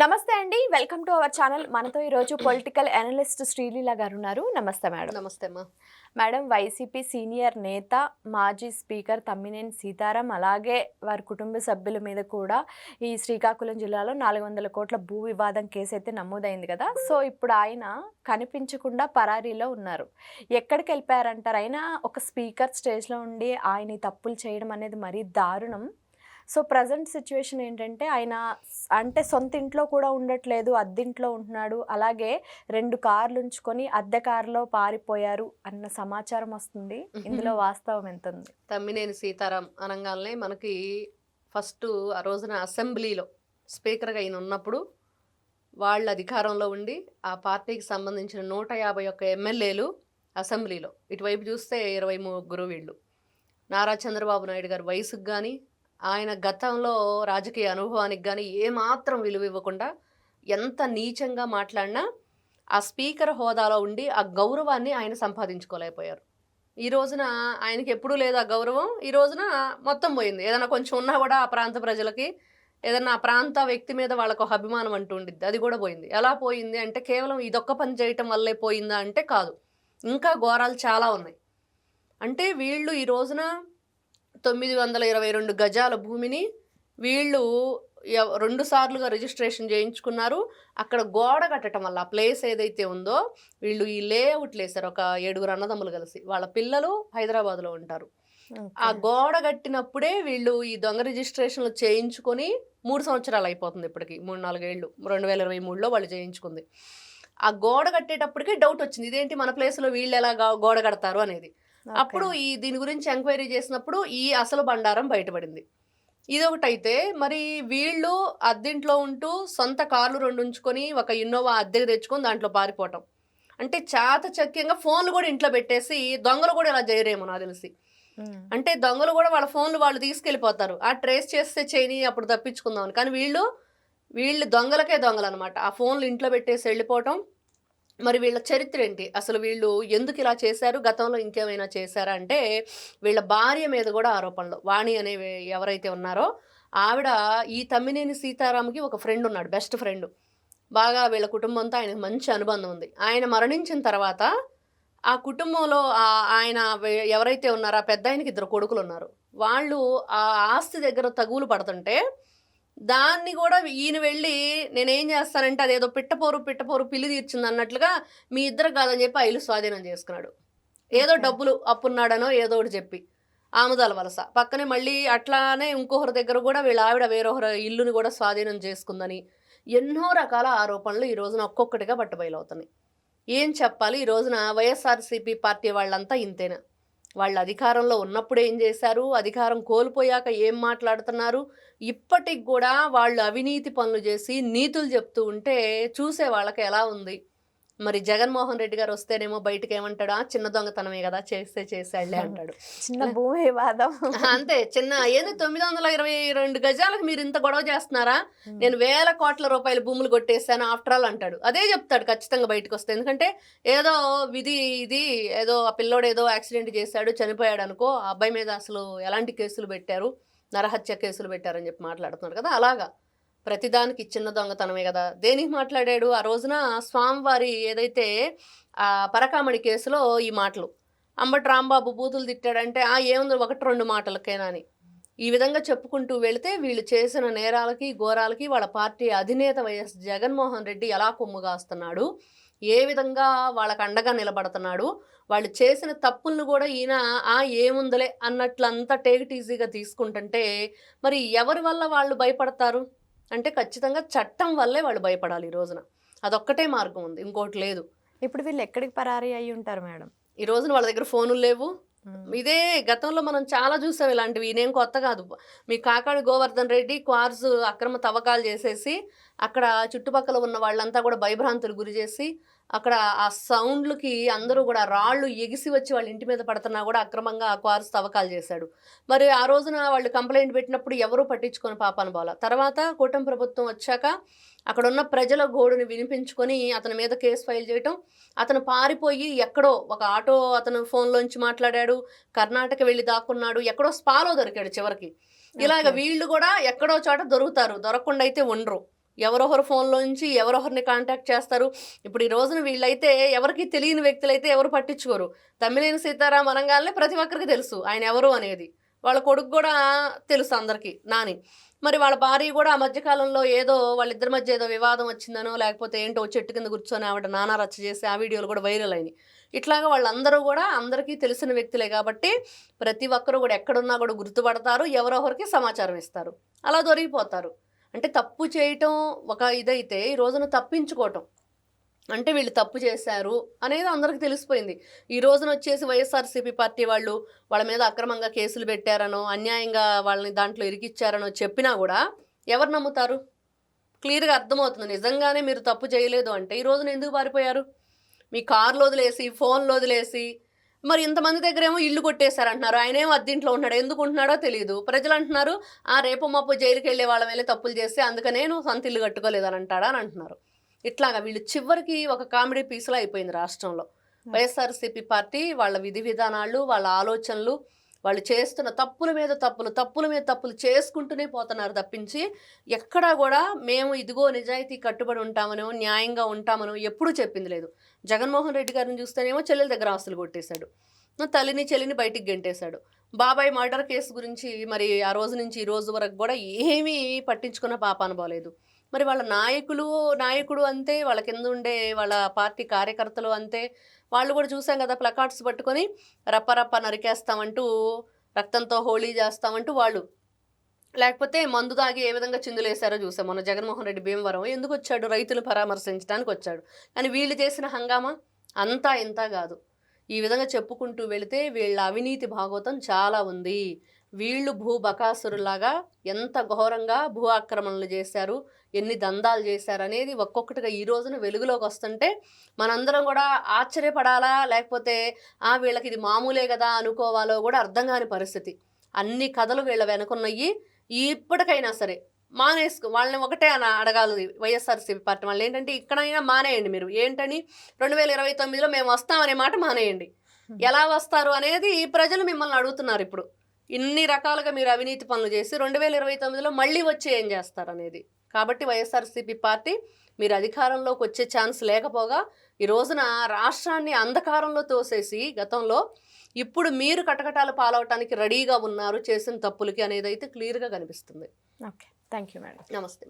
నమస్తే అండి. Welcome to our channel. మనతో ఈరోజు పొలిటికల్ అనలిస్ట్ శ్రీలీల గారు ఉన్నారు. నమస్తే మేడం. నమస్తే అమ్మా. మేడం, వైసీపీ సీనియర్ నేత, మాజీ స్పీకర్ తమ్మినేని సీతారాం, అలాగే వారి కుటుంబ సభ్యుల మీద కూడా ఈ శ్రీకాకుళం జిల్లాలో 400 కోట్ల భూ వివాదం కేసు అయితే నమోదైంది కదా. సో ఇప్పుడు ఆయన కనిపించకుండా పరారీలో ఉన్నారు. ఎక్కడికి వెళ్ళిపోయారంటారు? అయినా ఒక స్పీకర్ స్టేజ్లో ఉండి ఆయన ఈ తప్పులు చేయడం అనేది మరీ దారుణం. సో ప్రజెంట్ సిచ్యువేషన్ ఏంటంటే ఆయన అంటే సొంత ఇంట్లో కూడా ఉండట్లేదు, అద్దెంట్లో ఉంటున్నాడు. అలాగే 2 కార్లు ఉంచుకొని అద్దె కారులో పారిపోయారు అన్న సమాచారం వస్తుంది. ఇందులో వాస్తవం ఎంత ఉంది? తమ్మినేని సీతారాం అనగానే మనకి ఫస్ట్ ఆ రోజున అసెంబ్లీలో స్పీకర్గా ఈయన ఉన్నప్పుడు వాళ్ళ అధికారంలో ఉండి ఆ పార్టీకి సంబంధించిన 151 ఎమ్మెల్యేలు అసెంబ్లీలో, ఇటువైపు చూస్తే 23 వీళ్ళు. నారా చంద్రబాబు నాయుడు గారి వయసుకు కానీ ఆయన గతంలో రాజకీయ అనుభవానికి కానీ ఏమాత్రం విలువ ఇవ్వకుండా ఎంత నీచంగా మాట్లాడినా ఆ స్పీకర్ హోదాలో ఉండి ఆ గౌరవాన్ని ఆయన సంపాదించుకోలేకపోయారు. ఈ రోజున ఆయనకి ఎప్పుడూ లేదు ఆ గౌరవం. ఈ రోజున మొత్తం పోయింది. ఏదైనా కొంచెం ఉన్నా కూడా ఆ ప్రాంత ప్రజలకి ఏదన్నా ఆ ప్రాంత వ్యక్తి మీద వాళ్ళకు ఒక అభిమానం అంటూ ఉండిద్ది, అది కూడా పోయింది. ఎలా పోయింది అంటే కేవలం ఇదొక్క పని చేయటం వల్లే పోయిందా అంటే కాదు, ఇంకా ఘోరాలు చాలా ఉన్నాయి. అంటే వీళ్ళు ఈ రోజున 922 గజాల భూమిని వీళ్ళు 2 సార్లుగా రిజిస్ట్రేషన్ చేయించుకున్నారు. అక్కడ గోడ కట్టడం వల్ల ఆ ప్లేస్ ఏదైతే ఉందో వీళ్ళు ఈ లేఅవుట్లు వేశారు. ఒక 7 అన్నదమ్ములు కలిసి, వాళ్ళ పిల్లలు హైదరాబాద్లో ఉంటారు. ఆ గోడ కట్టినప్పుడే వీళ్ళు ఈ దొంగ రిజిస్ట్రేషన్లు చేయించుకొని 3 సంవత్సరాలు అయిపోతుంది. ఇప్పటికి 3-4 ఏళ్ళు, 2023లో వాళ్ళు చేయించుకుంది. ఆ గోడ కట్టేటప్పటికే డౌట్ వచ్చింది, ఇదేంటి మన ప్లేస్లో వీళ్ళు ఎలా గోడ కడతారు అనేది. అప్పుడు దీని గురించి ఎంక్వైరీ చేసినప్పుడు ఈ అసలు బండారం బయటపడింది. ఇదొకటైతే మరి వీళ్ళు అద్దెంట్లో ఉంటూ సొంత కార్లు 2 ఉంచుకొని ఒక ఇన్నోవా అద్దెకు తెచ్చుకొని దాంట్లో పారిపోవటం అంటే చాతచక్యంగా ఫోన్లు కూడా ఇంట్లో పెట్టేసి, దొంగలు కూడా ఇలా చేయరేమో నాకు తెలిసి. అంటే దొంగలు కూడా వాళ్ళ ఫోన్లు వాళ్ళు తీసుకెళ్ళిపోతారు, ఆ ట్రేస్ చేస్తే చేయని అప్పుడు తప్పించుకుందామని. కానీ వీళ్ళు దొంగలకే దొంగలు అనమాట. ఆ ఫోన్లు ఇంట్లో పెట్టేసి వెళ్ళిపోవటం. మరి వీళ్ళ చరిత్ర ఏంటి, అసలు వీళ్ళు ఎందుకు ఇలా చేశారు, గతంలో ఇంకేమైనా చేశారా అంటే వీళ్ళ భార్య మీద కూడా ఆరోపణలు. వాణి అనే ఎవరైతే ఉన్నారో ఆవిడ, ఈ తమ్మినేని సీతారాంకి ఒక ఫ్రెండ్ ఉన్నాడు, బెస్ట్ ఫ్రెండ్. బాగా వీళ్ళ కుటుంబంతో ఆయనకు మంచి అనుబంధం ఉంది. ఆయన మరణించిన తర్వాత ఆ కుటుంబంలో ఆయన ఎవరైతే ఉన్నారో ఆ పెద్ద ఆయనకి 2 కొడుకులు ఉన్నారు. వాళ్ళు ఆ ఆస్తి దగ్గర తగులు పడుతుంటే దాన్ని కూడా ఈయన వెళ్ళి నేనేం చేస్తానంటే అదేదో పిట్టపోరు పిల్లి తీర్చింది అన్నట్లుగా మీ ఇద్దరు కాదని చెప్పి ఆ ఇల్లు స్వాధీనం చేసుకున్నాడు. ఏదో డబ్బులు అప్పున్నాడనో ఏదో ఒకటి చెప్పి ఆముదాల వలస పక్కనే మళ్ళీ అట్లానే ఇంకొకరి దగ్గర కూడా వీళ్ళ ఆవిడ వేరొకరి ఇల్లుని కూడా స్వాధీనం చేసుకుందని ఎన్నో రకాల ఆరోపణలు ఈ రోజున ఒక్కొక్కటిగా బట్టబయలవుతున్నాయి. ఏం చెప్పాలి, ఈ రోజున వైఎస్ఆర్సీపీ పార్టీ వాళ్ళంతా ఇంతేనా? వాళ్ళు అధికారంలో ఉన్నప్పుడు ఏం చేశారు, అధికారం కోల్పోయాక ఏం మాట్లాడుతున్నారు, ఇప్పటికి కూడా వాళ్ళు అవినీతి పనులు చేసి నీతులు చెప్తూ ఉంటే చూసే వాళ్ళకి ఎలా ఉంది? మరి జగన్మోహన్ రెడ్డి గారు వస్తేనేమో బయటకు ఏమంటాడు, ఆ చిన్న దొంగతనమే కదా చేసాడులే అంటాడు. చిన్న భూమి వివాదం అంతే, చిన్న ఏదో 922 గజాలకు మీరు ఇంత గొడవ చేస్తున్నారా, నేను 1000 కోట్ల రూపాయల భూములు కొట్టేశాను ఆఫ్టర్ ఆల్ అంటాడు. అదే చెప్తాడు ఖచ్చితంగా బయటకు వస్తే. ఎందుకంటే ఏదో విధి ఇది ఏదో ఆ పిల్లోడు ఏదో యాక్సిడెంట్ చేశాడు చనిపోయాడు అనుకో, ఆ అబ్బాయి మీద అసలు ఎలాంటి కేసులు పెట్టారు, నరహత్య కేసులు పెట్టారని చెప్పి మాట్లాడుతున్నాడు కదా. అలాగా ప్రతిదానికి చిన్న దొంగతనమే కదా. దేనికి మాట్లాడాడు ఆ రోజున? స్వామివారి ఏదైతే పరకామణి కేసులో ఈ మాటలు, అంబటి రాంబాబు బూతులు తిట్టాడంటే ఏముంది 1-2 మాటలకేనా అని ఈ విధంగా చెప్పుకుంటూ వెళితే వీళ్ళు చేసిన నేరాలకి ఘోరాలకి వాళ్ళ పార్టీ అధినేత వైఎస్ జగన్మోహన్ రెడ్డి ఎలా కొమ్ముగాస్తున్నాడు, ఏ విధంగా వాళ్ళకు అండగా నిలబడుతున్నాడు, వాళ్ళు చేసిన తప్పులను కూడా ఈయన ఏముందలే అన్నట్లంతా టేక్ ఈజీగా తీసుకుంటుంటే మరి ఎవరి వల్ల వాళ్ళు భయపడతారు అంటే ఖచ్చితంగా చట్టం వల్లే వాళ్ళు భయపడాలి. ఈ రోజున అదొక్కటే మార్గం ఉంది, ఇంకోటి లేదు. ఇప్పుడు వీళ్ళు ఎక్కడికి పరారీ అయి ఉంటారు మేడం? ఈ రోజున వాళ్ళ దగ్గర ఫోనులు లేవు. ఇదే గతంలో మనం చాలా చూసాం ఇలాంటివి, ఇదేం కొత్త కాదు. మీ కాకాడి గోవర్ధన్ రెడ్డి క్వార్స్ అక్రమ తవ్వకాలు చేసేసి అక్కడ చుట్టుపక్కల ఉన్న వాళ్ళంతా కూడా భయభ్రాంతులు గురి చేసి అక్కడ ఆ సౌండ్లకి అందరూ కూడా రాళ్ళు ఎగిసి వచ్చి వాళ్ళ ఇంటి మీద పడుతున్నా కూడా అక్రమంగా ఆ క్వార్స్ తవ్వకాలు చేశాడు. మరి ఆ రోజున వాళ్ళు కంప్లైంట్ పెట్టినప్పుడు ఎవరూ పట్టించుకొని పాపాను పోలా. తర్వాత కూటమి ప్రభుత్వం వచ్చాక అక్కడ ఉన్న ప్రజల గోడుని వినిపించుకొని అతని మీద కేసు ఫైల్ చేయటం, అతను పారిపోయి ఎక్కడో ఒక ఆటో అతను ఫోన్లోంచి మాట్లాడాడు, కర్ణాటక వెళ్ళి దాక్కున్నాడు, ఎక్కడో స్పాలో దొరికాడు చివరికి. ఇలాగ వీళ్ళు కూడా ఎక్కడో చోట దొరుకుతారు, దొరకకుండా అయితే ఉండరు. ఎవరొకరు ఫోన్లోంచి ఎవరొకరిని కాంటాక్ట్ చేస్తారు. ఇప్పుడు ఈ రోజున వీళ్ళైతే ఎవరికీ తెలియని వ్యక్తులైతే ఎవరు పట్టించుకోరు. తమ్మినేని సీతారాం అనంగానే ప్రతి ఒక్కరికి తెలుసు ఆయన ఎవరు అనేది. వాళ్ళ కొడుకు కూడా తెలుసు అందరికీ, నాని. మరి వాళ్ళ భార్య కూడా ఆ మధ్య కాలంలో ఏదో వాళ్ళిద్దరి మధ్య ఏదో వివాదం వచ్చిందనో లేకపోతే ఏంటో చెట్టు కింద కూర్చొని ఆవిడ నానా రచ్చ చేసి ఆ వీడియోలు కూడా వైరల్ అయినాయి. ఇట్లాగా వాళ్ళందరూ కూడా అందరికీ తెలిసిన వ్యక్తులే కాబట్టి ప్రతి ఒక్కరు కూడా ఎక్కడున్నా కూడా గుర్తుపడతారు, ఎవరో ఒకరికి సమాచారం ఇస్తారు, అలా దొరికిపోతారు. అంటే తప్పు చేయటం ఒక ఇదైతే ఈ రోజున తప్పించుకోవటం అంటే వీళ్ళు తప్పు చేశారు అనేది అందరికీ తెలిసిపోయింది. ఈ రోజున వచ్చేసి వైఎస్ఆర్సీపీ పార్టీ వాళ్ళు వాళ్ళ మీద అక్రమంగా కేసులు పెట్టారనో అన్యాయంగా వాళ్ళని దాంట్లో ఇరికిచ్చారనో చెప్పినా కూడా ఎవరు నమ్ముతారు? క్లియర్గా అర్థమవుతుంది. నిజంగానే మీరు తప్పు చేయలేదు అంటే ఈ రోజున ఎందుకు పారిపోయారు? మీ కార్లు వదిలేసి ఫోన్లు వదిలేసి మరి ఇంతమంది దగ్గరేమో ఇల్లు కొట్టేశారంటున్నారు. ఆయనేమో అద్దీంట్లో ఉంటున్నాడు, ఎందుకు ఉంటున్నాడో తెలియదు. ప్రజలు అంటున్నారు రేపు మాపు జైలుకి వెళ్ళే వాళ్ళ ಮೇಲೆ తప్పులు చేస్తే అందుకనే నువ్వు సొంత ఇల్లు కట్టుకోలేదని అంటాడా అని అంటున్నారు. ఇట్లాగా వీళ్ళు చివరికి ఒక కామెడీ పీస్లో అయిపోయింది రాష్ట్రంలో. వైఎస్ఆర్సీపీ పార్టీ వాళ్ళ విధి విధానాలు, వాళ్ళ ఆలోచనలు, వాళ్ళు చేస్తున్న తప్పుల మీద తప్పులు చేసుకుంటూనే పోతున్నారు తప్పించి ఎక్కడా కూడా మేము ఇదిగో నిజాయితీ కట్టుబడి ఉంటామనో న్యాయంగా ఉంటామనో ఎప్పుడూ చెప్పింది లేదు. జగన్మోహన్ రెడ్డి గారిని చూస్తేనేమో చెల్లెల దగ్గర ఆస్తులు కొట్టేశాడు, తల్లిని చెల్లిని బయటికి గెంటేశాడు. బాబాయ్ మర్డర్ కేసు గురించి మరి ఆ రోజు నుంచి ఈ రోజు వరకు కూడా ఏమీ పట్టించుకున్న పాపాన పోలేదు. మరి వాళ్ళ నాయకుడు అంతే, వాళ్ళ కింద ఉండే వాళ్ళ పార్టీ కార్యకర్తలు అంతే. వాళ్ళు కూడా చూసాం కదా ప్లకార్డ్స్ పట్టుకొని రప్ప నరికేస్తామంటూ, రక్తంతో హోళీ చేస్తామంటూ వాళ్ళు, లేకపోతే మందు తాగి ఏ విధంగా చిందులేశారో చూసాం. మొన్న జగన్మోహన్ రెడ్డి భీమవరం ఎందుకు వచ్చాడు? రైతులు పరామర్శించడానికి వచ్చాడు. కానీ వీళ్ళు చేసిన హంగామా అంతా ఇంత కాదు. ఈ విధంగా చెప్పుకుంటూ వెళితే వీళ్ళ అవినీతి భాగవతం చాలా ఉంది. వీళ్ళు బకాసురులాగా ఎంత ఘోరంగా భూ ఆక్రమణలు చేశారు, ఎన్ని దందాలు చేశారు అనేది ఒక్కొక్కటిగా ఈ రోజున వెలుగులోకి వస్తుంటే మనందరం కూడా ఆశ్చర్యపడాలా లేకపోతే వీళ్ళకి ఇది మామూలే కదా అనుకోవాలో కూడా అర్థం కాని పరిస్థితి. అన్ని కథలు వీళ్ళ వెనుకున్నవి. ఇప్పటికైనా సరే వాళ్ళని ఒకటే అడగాలి వైఎస్ఆర్సీపీ పార్టీ వాళ్ళు, ఏంటంటే ఇక్కడైనా మానేయండి. మీరు ఏంటని 2029లో మేము వస్తామనే మాట మానేయండి. ఎలా వస్తారు అనేది ప్రజలు మిమ్మల్ని అడుగుతున్నారు ఇప్పుడు. ఇన్ని రకాలుగా మీరు అవినీతి పనులు చేసి 2029లో మళ్ళీ వచ్చి ఏం చేస్తారు అనేది. కాబట్టి వైఎస్ఆర్సీపీ పార్టీ మీరు అధికారంలోకి వచ్చే ఛాన్స్ లేకపోగా ఈ రోజున రాష్ట్రాన్ని అంధకారంలో తోసేసి గతంలో ఇప్పుడు మీరు కటకటాలు పాలవటానికి రెడీగా ఉన్నారు చేసిన తప్పులకి అనేది అయితే క్లియర్గా కనిపిస్తుంది. Okay, thank you madam. నమస్తే.